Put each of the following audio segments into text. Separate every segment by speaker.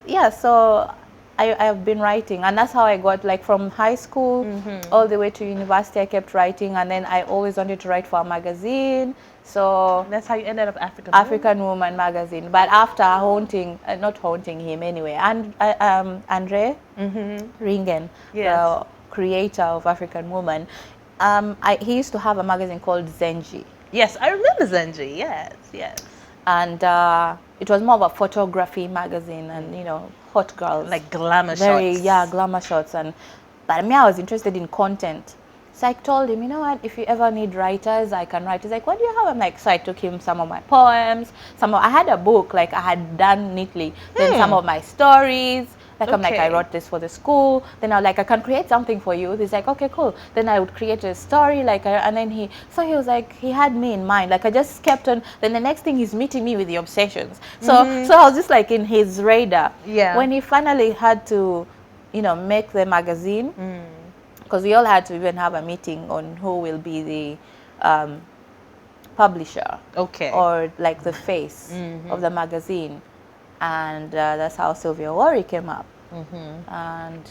Speaker 1: yeah, so I've been writing, and that's how I got, like, from high school all the way to university. I kept writing, and then I always wanted to write for a magazine. So
Speaker 2: That's how you ended up African Woman?
Speaker 1: African Woman magazine. But after haunting, not haunting him anyway, and Andre Ringen,
Speaker 2: Yes.
Speaker 1: the creator of African Woman, he used to have a magazine called Zenji.
Speaker 2: Yes, I remember Zenji. Yes, yes.
Speaker 1: And it was more of a photography magazine, and hot girls,
Speaker 2: Like glamour
Speaker 1: very,
Speaker 2: shots.
Speaker 1: yeah, glamour shots. And but me, I was interested in content, so I told him, you know what, if you ever need writers, I can write. He's like, what do you have? I'm like, so I took him some of my poems, I had a book, like, I had done neatly, then some of my stories. Like, I'm like, I
Speaker 2: Okay.
Speaker 1: wrote this for the school. Then I was like, I can create something for you. He's like, okay, cool. Then I would create a story, like, and then he was like, he had me in mind. Like, I just kept on. Then the next thing, he's meeting me with the obsessions. So I was just like in his radar.
Speaker 2: Yeah.
Speaker 1: When he finally had to, make the magazine, because we all had to even have a meeting on who will be the publisher,
Speaker 2: Okay.
Speaker 1: or like the face of the magazine. And that's how Sylvia Worry came up. And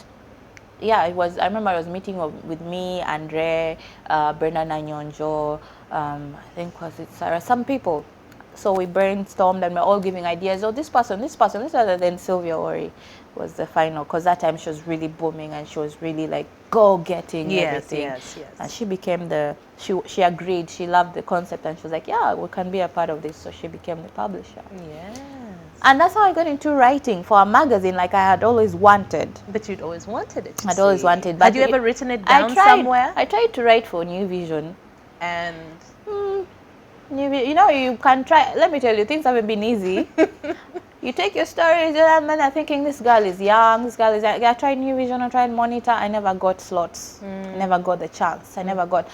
Speaker 1: yeah, I remember I was meeting with me, Andre, Bernard Nyonjo, I think, was it Sarah, some people. So we brainstormed, and we're all giving ideas. Oh, this person, this person, this other. Then Sylvia Worry was the final, because that time she was really booming, and she was really like go-getting everything.
Speaker 2: Yes.
Speaker 1: And she became she agreed, she loved the concept, and she was like, yeah, we can be a part of this. So she became the publisher.
Speaker 2: Yes.
Speaker 1: And that's how I got into writing for a magazine, like I had always wanted.
Speaker 2: But you'd always wanted it.
Speaker 1: I'd always wanted. But
Speaker 2: had you ever written it down somewhere?
Speaker 1: I tried to write for New Vision.
Speaker 2: And
Speaker 1: You can try. Let me tell you, things haven't been easy. You take your stories, and then I'm thinking, this girl is young, this girl is young. I tried New Vision, I tried Monitor, I never got slots. I never got the chance. I never got.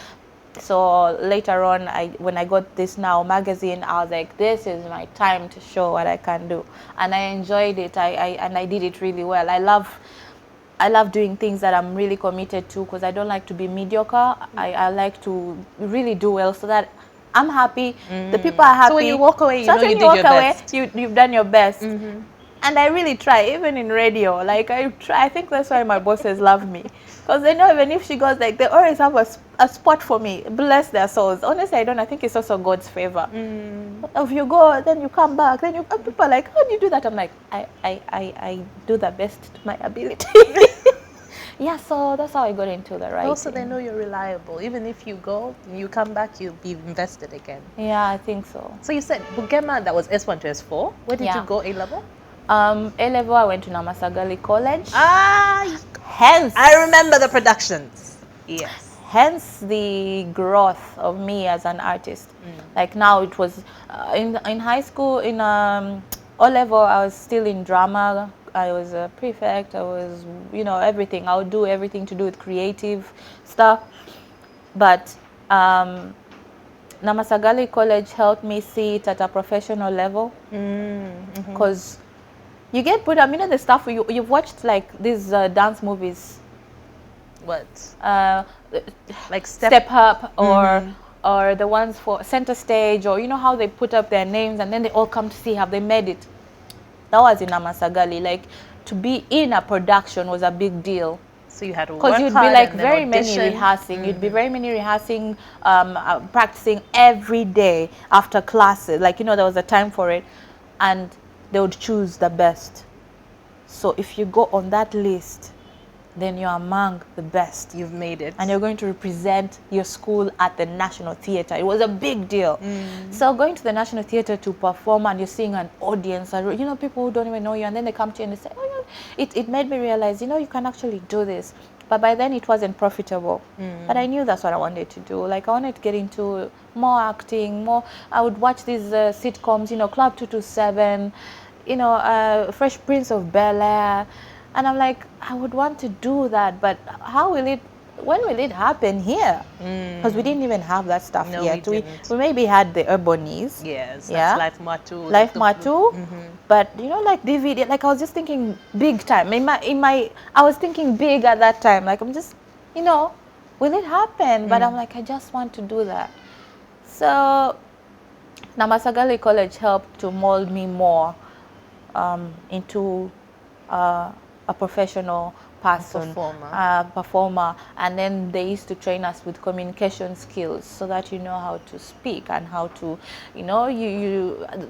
Speaker 1: So later on, when I got this Now magazine, I was like, this is my time to show what I can do. And I enjoyed it. I did it really well. I love doing things that I'm really committed to, because I don't like to be mediocre. I like to really do well, so that I'm happy, the people are happy.
Speaker 2: So when you walk away, you
Speaker 1: so
Speaker 2: know you
Speaker 1: when
Speaker 2: did
Speaker 1: walk
Speaker 2: your
Speaker 1: away,
Speaker 2: best.
Speaker 1: You've done your best. And I really try, even in radio. Like, I try. I think that's why my bosses love me, because they know even if she goes, like, they always have a spot for me. Bless their souls. Honestly, I don't. I think it's also God's favor. If you go, then you come back, then and people are like, how do you do that? I'm like, I do the best to my ability. Yeah, so that's how I got into the writing.
Speaker 2: Also, they know you're reliable. Even if you go, you come back, you'll be invested again.
Speaker 1: Yeah, I think so.
Speaker 2: So you said Bugema, that was S1 to S4. Where did you go A level?
Speaker 1: A level, I went to Namasagali College.
Speaker 2: Hence, I remember the productions. Yes.
Speaker 1: Hence the growth of me as an artist. Like, now it was in high school, in O level, I was still in drama. I was a prefect. I was, everything. I would do everything to do with creative stuff. But Namasagali College helped me see it at a professional level. Because you get put up, the stuff you've watched, like these dance movies.
Speaker 2: What? Like
Speaker 1: Step Up, or the ones for Center Stage, or how they put up their names and then they all come to see have they made it. That was in Namasagali. Like, to be in a production was a big deal.
Speaker 2: So you had to work
Speaker 1: because you'd be
Speaker 2: hard
Speaker 1: like
Speaker 2: and then
Speaker 1: very many
Speaker 2: audition.
Speaker 1: rehearsing. You'd be very many rehearsing, practicing every day after classes. Like, there was a time for it, and they would choose the best. So if you go on that list, then you're among the best.
Speaker 2: You've made it.
Speaker 1: And you're going to represent your school at the National Theatre. It was a big deal. So going to the National Theatre to perform, and you're seeing an audience, people who don't even know you, and then they come to you and they say, oh, yeah. It made me realize, you can actually do this. But by then it wasn't profitable. But I knew that's what I wanted to do. Like, I wanted to get into more acting, I would watch these sitcoms, Club 227, Fresh Prince of Bel-Air. And I'm like, I would want to do that, but when will it happen here? Because we didn't even have that stuff yet. We maybe had the Ebonies.
Speaker 2: Yes,
Speaker 1: yeah?
Speaker 2: that's Life Matu.
Speaker 1: Life Matu. But, like DVD, like, I was just thinking big time. I was thinking big at that time. Like, I'm just, will it happen? But I'm like, I just want to do that. So Namasagali College helped to mold me more into a professional person, performer, and then they used to train us with communication skills so that you know how to speak and how to, you know,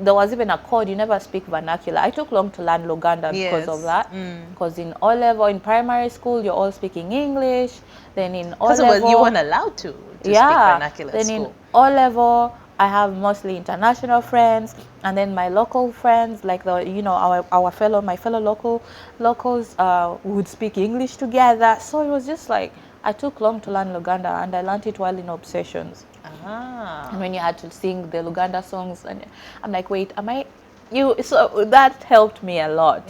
Speaker 1: there was even a code, you never speak vernacular. I took long to learn Luganda because of that, because in O level, in primary school, you're all speaking English, then in O level...
Speaker 2: Because you weren't allowed to speak vernacular at school.
Speaker 1: In O level, I have mostly international friends, and then my local friends, like the, you know, my fellow locals would speak English together. So it was just like, I took long to learn Luganda, and I learned it while in Obsessions. And when you had to sing the Luganda songs, and I'm like, wait, am I? So that helped me a lot.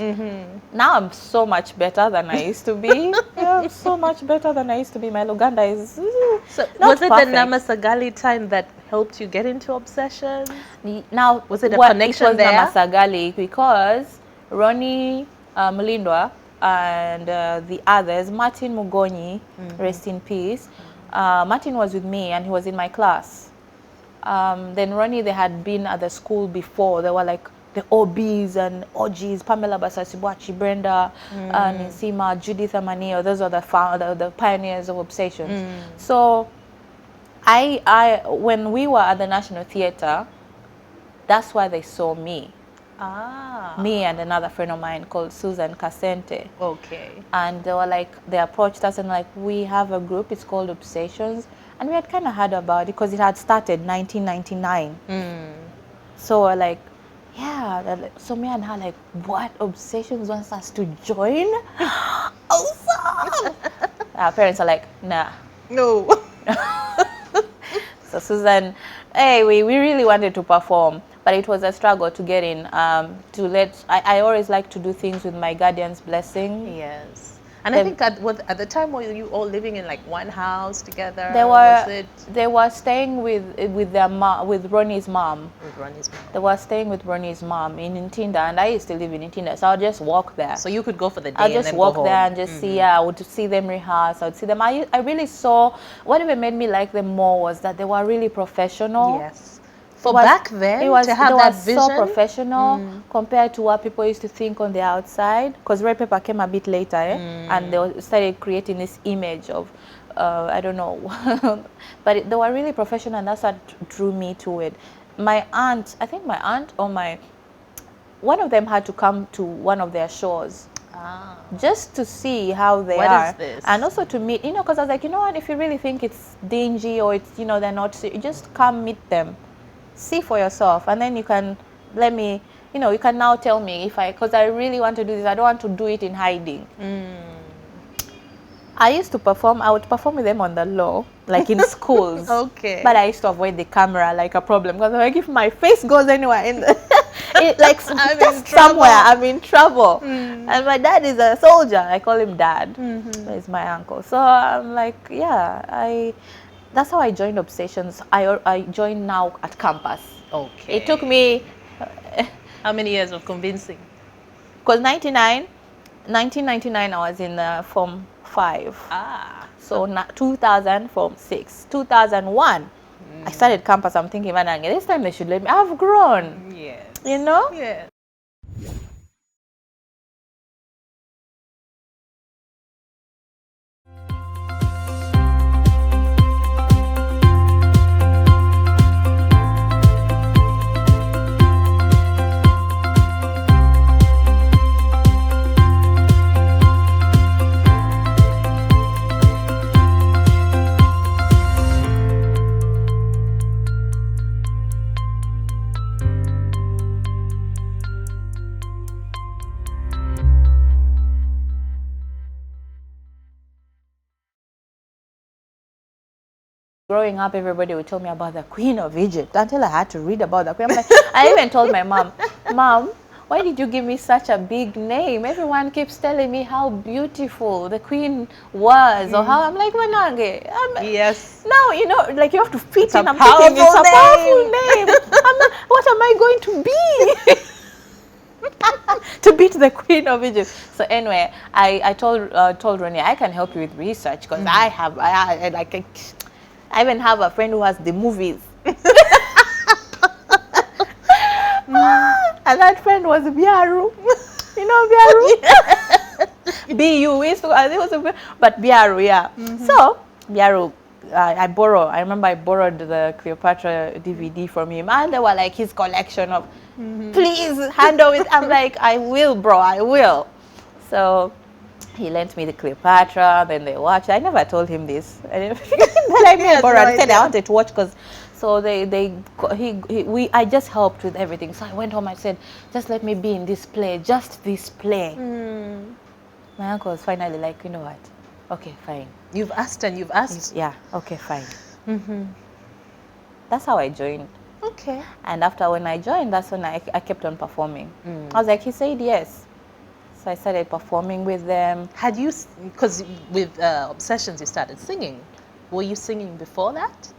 Speaker 1: Now I'm so much better than I used to be. Yeah, so much better than I used to be. My Luganda is
Speaker 2: so
Speaker 1: not
Speaker 2: was it
Speaker 1: perfect.
Speaker 2: the Namasagali time that helped you get into Obsessions?
Speaker 1: Now,
Speaker 2: was it a connection
Speaker 1: it was
Speaker 2: there?
Speaker 1: Namasagali because Ronnie Mulindwa and the others, Martin Mugonyi, rest in peace. Martin was with me and he was in my class. Then Ronnie, they had been at the school before. They were like the OBs and OGs, Pamela Basasibuachi, Brenda, Nisima, Judith Amanio. Those are the pioneers of Obsessions. So when we were at the National Theatre, that's why they saw me. Me and another friend of mine called Susan Casente.
Speaker 2: Okay.
Speaker 1: And they were like, they approached us and like, we have a group, it's called Obsessions. And we had kind of heard about it because it had started 1999. So we're like, yeah. So me and her like, what, Obsessions wants us to join? Awesome! Our parents are like, nah.
Speaker 2: No.
Speaker 1: So Susan, hey, we really wanted to perform, but it was a struggle to get in. I always like to do things with my guardian's blessing.
Speaker 2: Yes. And I think at the time, were you all living in like one house together?
Speaker 1: They were staying with their mom, with Ronnie's mom.
Speaker 2: With Ronnie's mom.
Speaker 1: They were staying with Ronnie's mom in Ntinda, and I used to live in Ntinda, so I'll just walk there.
Speaker 2: So you could go for the day
Speaker 1: I'll just
Speaker 2: and then
Speaker 1: walk
Speaker 2: go home.
Speaker 1: there and just see. I would see them rehearse. I would see them. I really saw what even made me like them more was that they were really professional.
Speaker 2: Yes. For back then, to have that vision.
Speaker 1: So professional compared to what people used to think on the outside. Because Red Pepper came a bit later, and they started creating this image of, I don't know, but they were really professional, and that's what drew me to it. My aunt, I think my aunt or one of them had to come to one of their shows. Just to see how they are.
Speaker 2: What is this?
Speaker 1: And also to meet, because I was like, you know what, if you really think it's dingy or it's, they're not, you just come meet them. See for yourself, and then you can let me, you can now tell me because I really want to do this. I don't want to do it in hiding. I used to perform, I would perform with them on the low, like in schools.
Speaker 2: Okay.
Speaker 1: But I used to avoid the camera like a problem, because like if my face goes anywhere just somewhere, I'm in trouble. And my dad is a soldier. I call him Dad. He's my uncle. So I'm like, yeah, that's how I joined Obsessions. I joined now at campus.
Speaker 2: Okay.
Speaker 1: It took me...
Speaker 2: How many years of convincing?
Speaker 1: Because 1999, I was in Form 5. So 2000, Form 6. 2001, I started campus. I'm thinking, man, this time they should let me. I've grown.
Speaker 2: Yes.
Speaker 1: Yes. Growing up, everybody would tell me about the Queen of Egypt until I had to read about the Queen. I even told my mom, why did you give me such a big name? Everyone keeps telling me how beautiful the Queen was, or how I'm like, Manange.
Speaker 2: Yes.
Speaker 1: Now, like you have to fit
Speaker 2: it's
Speaker 1: in.
Speaker 2: I'm thinking
Speaker 1: it's a powerful name. What am I going to be? To beat the Queen of Egypt. So anyway, I told Ronnie, I can help you with research because I even have a friend who has the movies. And that friend was Biaru. You know Biaru? BU. We used to, it was but Biaru, yeah. So Biaru, I remember I borrowed the Cleopatra DVD from him, and they were like his collection of, please handle it. I'm like, I will, bro, I will. So he lent me the Cleopatra, then they watched. I never told him this. But I borrowed. I said I wanted to watch because. So I just helped with everything. So I went home. I said, just let me be in this play, just this play. My uncle was finally like, you know what? Okay, fine.
Speaker 2: You've asked and you've asked.
Speaker 1: Yeah. Okay, fine. That's how I joined.
Speaker 2: Okay.
Speaker 1: And after when I joined, that's when I kept on performing. I was like, he said yes. So I started performing with them.
Speaker 2: Had you, because with Obsessions you started singing. Were you singing before that?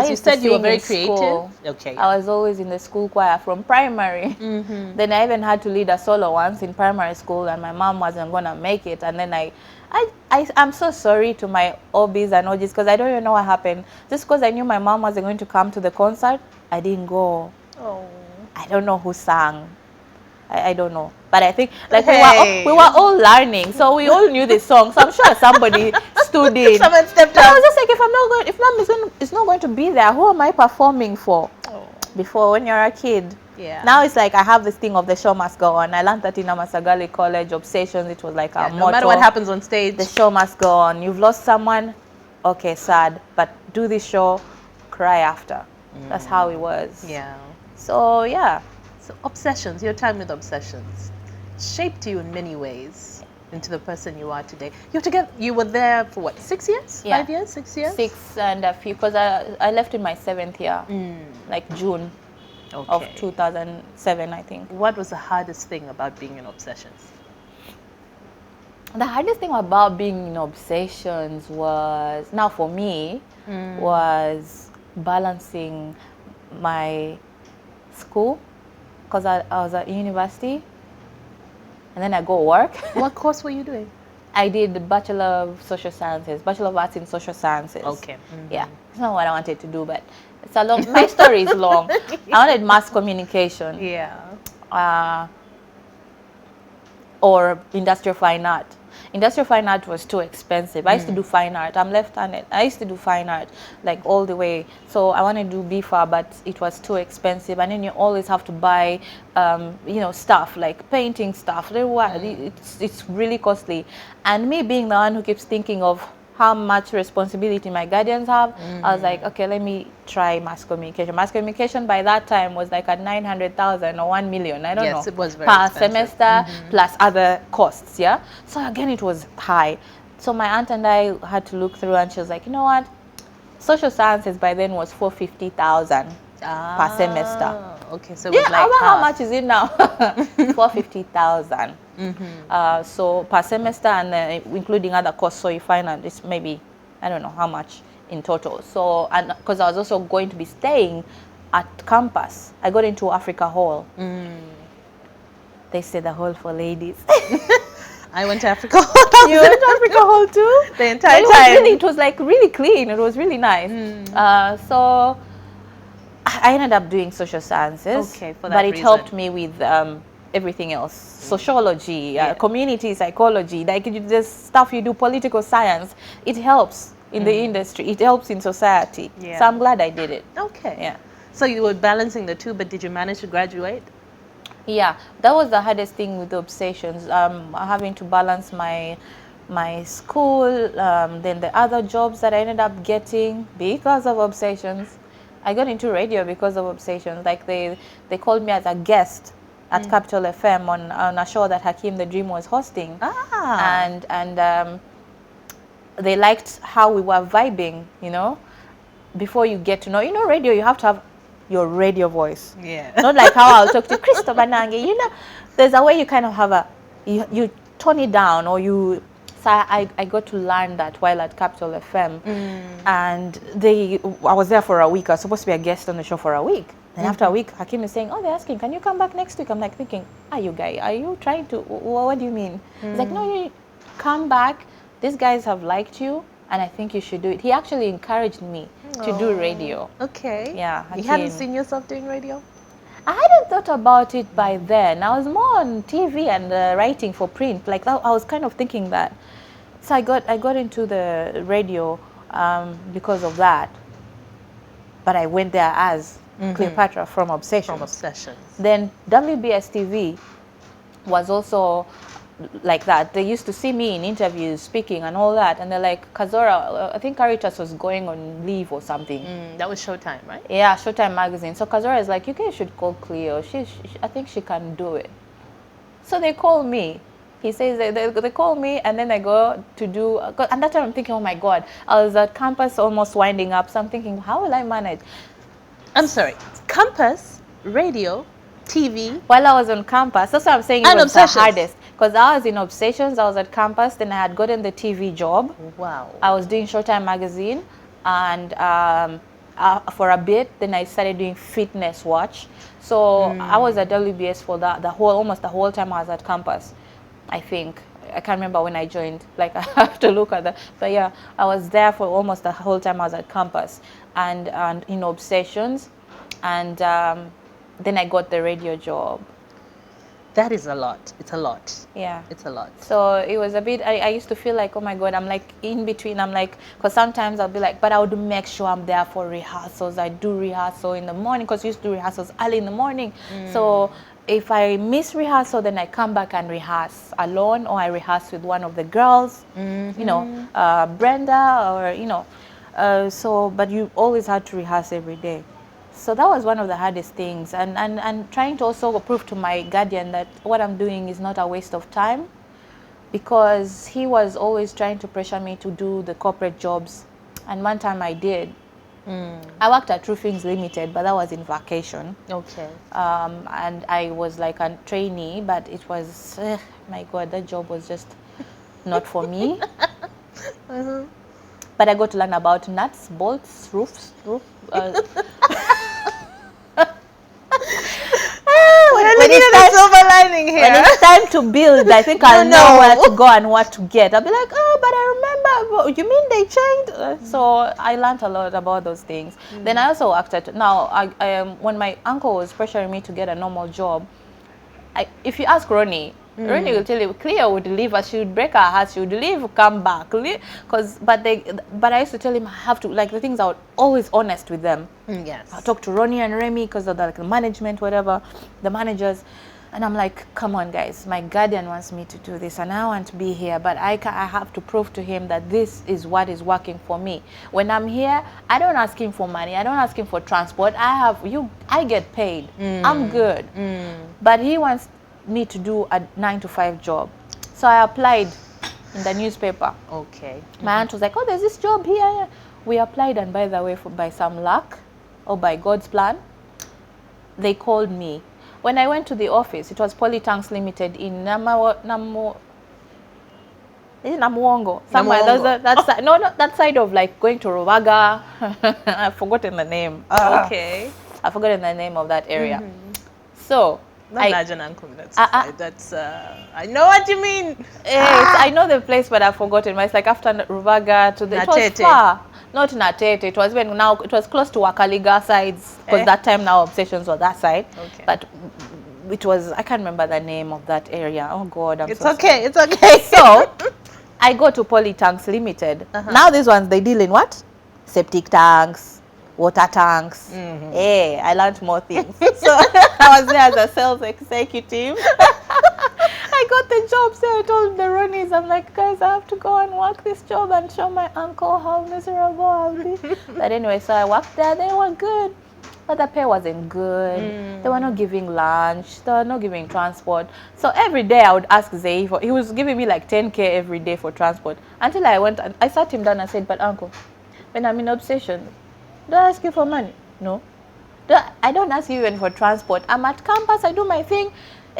Speaker 2: You said you were very creative.
Speaker 1: School.
Speaker 2: Okay.
Speaker 1: I was always in the school choir from primary. Then I even had to lead a solo once in primary school, and my mom wasn't gonna make it. And then I'm so sorry to my OBs and OGs because I don't even know what happened. Just because I knew my mom wasn't going to come to the concert, I didn't go.
Speaker 2: Oh.
Speaker 1: I don't know who sang. I don't know, but I think like
Speaker 2: Hey.
Speaker 1: we were all learning, so we all knew the song. So I'm sure somebody stood in.
Speaker 2: Someone stepped
Speaker 1: I
Speaker 2: up.
Speaker 1: was just like, if mom is not going to be there, who am I performing for?
Speaker 2: Oh.
Speaker 1: Before, when you're a kid.
Speaker 2: Yeah.
Speaker 1: Now it's like I have this thing of the show must go on. I learned that in Amasagali College, Obsessions. It was like a motto.
Speaker 2: No matter what happens on stage,
Speaker 1: the show must go on. You've lost someone, okay, sad, but do this show, cry after. That's how it was.
Speaker 2: Yeah.
Speaker 1: So yeah.
Speaker 2: So Obsessions, your time with Obsessions, shaped you in many ways into the person you are today. You were there for what, 6 years?
Speaker 1: Yeah.
Speaker 2: 5 years? 6 years?
Speaker 1: 6 and a few, because I left in my 7th year, like June of 2007, I think.
Speaker 2: What was the hardest thing about being in Obsessions?
Speaker 1: The hardest thing about being in Obsessions was, now for me, was balancing my school, because I was at university, and then I go work.
Speaker 2: What course were you doing?
Speaker 1: I did the Bachelor of Social Sciences, Bachelor of Arts in Social Sciences.
Speaker 2: Okay.
Speaker 1: Yeah, it's not what I wanted to do, but it's a long, my story is long. I wanted mass communication.
Speaker 2: Yeah.
Speaker 1: Or industrial fine art. Industrial fine art was too expensive. I used to do fine art. I'm left-handed. I used to do fine art like all the way. So I wanted to do BFA, but it was too expensive. And then you always have to buy, stuff like painting stuff. It's really costly. And me being the one who keeps thinking of how much responsibility my guardians have, I was like, okay, let me try mass communication. Mass communication by that time was like at 900,000 or 1 million, I don't know.
Speaker 2: Yes, it was very
Speaker 1: per
Speaker 2: expensive.
Speaker 1: semester, plus other costs, yeah? So again, it was high. So my aunt and I had to look through, and she was like, you know what? Social sciences by then was 450,000 per semester.
Speaker 2: Okay, so it was like
Speaker 1: how much is it now? 450,000. So per semester, and including other costs, so you find out it's maybe, I don't know how much in total. So, and because I was also going to be staying at campus, I got into Africa Hall. They say the hall for ladies.
Speaker 2: I went to Africa.
Speaker 1: You went to Africa Hall too?
Speaker 2: The entire time.
Speaker 1: It was like really clean. It was really nice. So I ended up doing social sciences.
Speaker 2: Okay, for that
Speaker 1: but it
Speaker 2: reason.
Speaker 1: helped me with everything else. Sociology, community psychology, like the stuff you do, political science. It helps in the industry. It helps in society.
Speaker 2: Yeah.
Speaker 1: So I'm glad I did it.
Speaker 2: Okay.
Speaker 1: Yeah.
Speaker 2: So you were balancing the two, but did you manage to graduate?
Speaker 1: Yeah, that was the hardest thing with the Obsessions. Having to balance my school, then the other jobs that I ended up getting because of Obsessions. I got into radio because of Obsessions. Like they called me as a guest at Capital FM on a show that Hakeem the Dream was hosting. And they liked how we were vibing, you know. Before you get to know, radio, you have to have your radio voice.
Speaker 2: Yeah.
Speaker 1: Not like how I'll talk to Christo Banange. There's a way you kind of have you tone it down, or you. So I got to learn that while at Capital FM, and I was there for a week. I was supposed to be a guest on the show for a week. Then after a week, Hakeem is saying, they're asking, can you come back next week? I'm like thinking, are you trying to, what do you mean? He's like, no, you come back. These guys have liked you, and I think you should do it. He actually encouraged me to do radio.
Speaker 2: Okay.
Speaker 1: Yeah,
Speaker 2: You hadn't
Speaker 1: Hakeem.
Speaker 2: seen yourself doing radio?
Speaker 1: I hadn't thought about it by then. I was more on TV and writing for print. Like that, I was kind of thinking that. So I got into the radio because of that. But I went there as Cleopatra from Obsessions.
Speaker 2: From Obsessions.
Speaker 1: Then WBS TV was also like that. They used to see me in interviews speaking and all that, and they're like, Kazora, I think Caritas was going on leave or something.
Speaker 2: That was Showtime, right?
Speaker 1: Yeah, Showtime magazine. So Kazora is like, you guys should call Cleo. I think she can do it. So they call me. He says they call me, and then I go to do. And that time I'm thinking, oh my God, I was at campus almost winding up. So I'm thinking, how will I manage?
Speaker 2: I'm sorry, campus, radio, TV.
Speaker 1: While I was on campus, that's what I'm saying. It
Speaker 2: And
Speaker 1: was
Speaker 2: Obsessions.
Speaker 1: the hardest because I was in Obsessions. I was at campus. Then I had gotten the TV job.
Speaker 2: Wow.
Speaker 1: I was doing Showtime magazine, and for a bit, then I started doing Fitness Watch. So I was at WBS for almost the whole time I was at campus. I think I can't remember when I joined. Like I have to look at that. But yeah, I was there for almost the whole time I was at campus, and in Obsessions, and then I got the radio job.
Speaker 2: That is a lot. It's a lot.
Speaker 1: Yeah.
Speaker 2: It's a lot.
Speaker 1: So it was a bit, I used to feel like, oh my God, I'm like in between. I'm like, because sometimes I'll be like, but I would make sure I'm there for rehearsals. I do rehearsal in the morning because we used to do rehearsals early in the morning. So if I miss rehearsal, then I come back and rehearse alone, or I rehearse with one of the girls, you know, Brenda, or, you know. But you always had to rehearse every day. So that was one of the hardest things, and trying to also prove to my guardian that what I'm doing is not a waste of time, because he was always trying to pressure me to do the corporate jobs, and one time I did. I worked at True Things Limited, but that was in vacation.
Speaker 2: Okay.
Speaker 1: And I was like a trainee, but it was, my God, that job was just not for me. But I got to learn about nuts, bolts, roofs.
Speaker 2: When it's silver lining here.
Speaker 1: When it's time to build, I think I'll know where to go and what to get. I'll be like, oh, but I remember, you mean they changed? So I learned a lot about those things. Then I also worked at, when my uncle was pressuring me to get a normal job, if you ask Ronnie will tell you, Cleo would leave us, she would break her heart, she would leave, come back. But I used to tell him I have to, like the things I was always honest with them.
Speaker 2: Yes.
Speaker 1: I talked to Ronnie and Remy because of the management, whatever, the managers. And I'm like, come on, guys, my guardian wants me to do this and I want to be here, but I have to prove to him that this is what is working for me. When I'm here, I don't ask him for money. I don't ask him for transport. I get paid. I'm good. But he wants me to do a 9-to-5 job. So I applied in the newspaper.
Speaker 2: Okay.
Speaker 1: My aunt was like, oh, there's this job here. We applied, and by the way, by some luck or by God's plan, they called me. When I went to the office, it was Polytanks Limited in Namuongo. Somewhere. That side of like going to Ruwaga. I've forgotten the name.
Speaker 2: Okay.
Speaker 1: I've forgotten the name of that area. So
Speaker 2: Not Najan Uncle, that's I know what you mean.
Speaker 1: I know the place, but I've forgotten. But it's like after Ruvaga to the
Speaker 2: Natete.
Speaker 1: It was far. Not Natete. It was it was close to Wakaliga sides, because that time now Obsessions were that side.
Speaker 2: Okay.
Speaker 1: But it was, I can't remember the name of that area. Oh God,
Speaker 2: It's okay. It's okay.
Speaker 1: So I go to Polytanks Limited. Now these ones, they deal in what? Septic tanks, water tanks. Hey, I learned more things. So I was there as a sales executive. I got the job, so I told the Ronnies, I'm like, guys, I have to go and work this job and show my uncle how miserable I'll be. But anyway, so I worked there. They were good, but the pay wasn't good. They were not giving lunch. They were not giving transport. So every day I would ask Zay for, he was giving me like 10K every day for transport. Until I went and I sat him down and said, but uncle, when I'm in Obsession, do I ask you for money? No. I don't ask you even for transport. I'm at campus, I do my thing.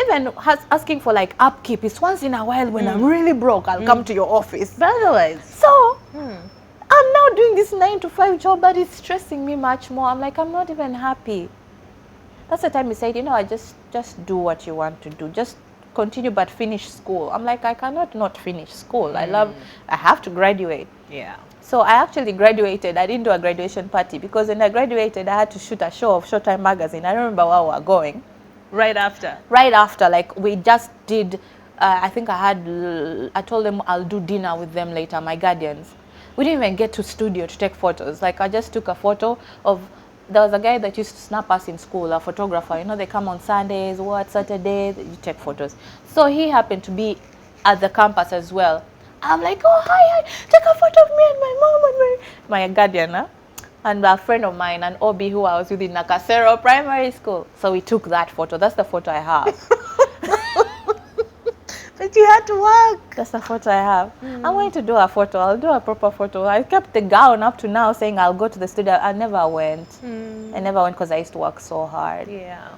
Speaker 1: Even asking for like upkeep is once in a while when I'm really broke, I'll come to your office.
Speaker 2: But otherwise.
Speaker 1: So, I'm now doing this 9-to-5 job, but it's stressing me much more. I'm like, I'm not even happy. That's the time he said, I just do what you want to do. Just continue, but finish school. I'm like, I cannot not finish school. I have to graduate.
Speaker 2: Yeah.
Speaker 1: So I actually graduated. I didn't do a graduation party because when I graduated, I had to shoot a show of Showtime magazine. I don't remember where we were going.
Speaker 2: Right after.
Speaker 1: Right after, like we just did, I think I told them I'll do dinner with them later, my guardians. We didn't even get to studio to take photos. Like I just took a photo of, there was a guy that used to snap us in school, a photographer. You know, they come on Sundays, Saturdays, you take photos. So he happened to be at the campus as well. I'm like, oh, hi, take a photo of me and my mom and my guardian, huh? And a friend of mine, an OB who I was with in Nakasero Primary School. So we took that photo. That's the photo I have.
Speaker 2: But you had to work.
Speaker 1: That's the photo I have. I'm going to do a photo. I'll do a proper photo. I kept the gown up to now saying I'll go to the studio. I never went. I never went because I used to work so hard.
Speaker 2: Yeah.